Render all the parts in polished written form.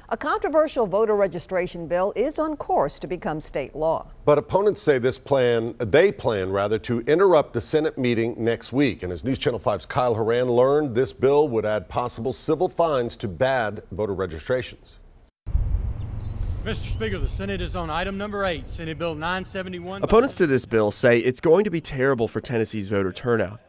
A controversial voter registration bill is on course to become state law. But opponents say they plan to interrupt the Senate meeting next week. And as News Channel 5's Kyle Horan learned, this bill would add possible civil fines to bad voter registrations. Mr. Speaker, the Senate is on item number 8, Senate Bill 971. Opponents to this bill say it's going to be terrible for Tennessee's voter turnout.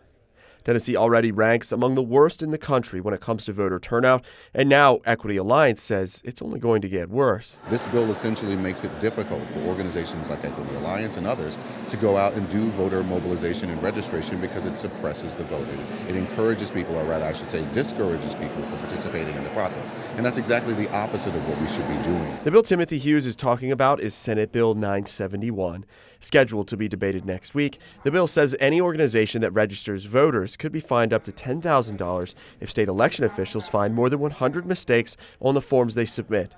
Tennessee already ranks among the worst in the country when it comes to voter turnout, and now Equity Alliance says it's only going to get worse. This bill essentially makes it difficult for organizations like Equity Alliance and others to go out and do voter mobilization and registration because it suppresses the vote. It encourages people, or rather I should say discourages people from participating in the process. And that's exactly the opposite of what we should be doing. The bill Timothy Hughes is talking about is Senate Bill 971, scheduled to be debated next week. The bill says any organization that registers voters could be fined up to $10,000 if state election officials find more than 100 mistakes on the forms they submit.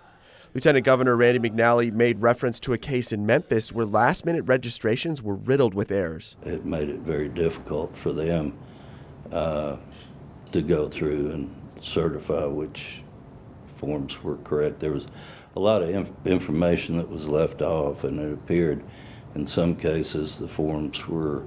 Lieutenant Governor Randy McNally made reference to a case in Memphis where last-minute registrations were riddled with errors. It made it very difficult for them to go through and certify which forms were correct. There was a lot of information that was left off, and it appeared in some cases the forms were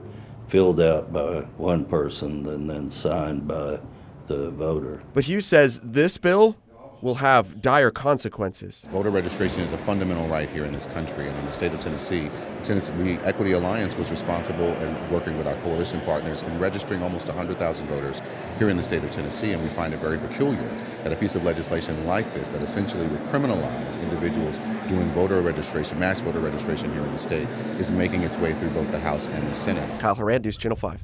filled out by one person and then signed by the voter. But Hughes says this bill will have dire consequences. Voter registration is a fundamental right here in this country, and in the state of Tennessee, the Equity Alliance was responsible in working with our coalition partners in registering almost 100,000 voters here in the state of Tennessee, and we find it very peculiar that a piece of legislation like this that essentially would criminalize individuals doing voter registration, mass voter registration here in the state, is making its way through both the House and the Senate. Kyle Horan, News Channel 5.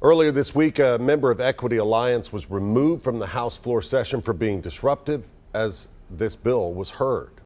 Earlier this week, a member of Equity Alliance was removed from the House floor session for being disruptive as this bill was heard.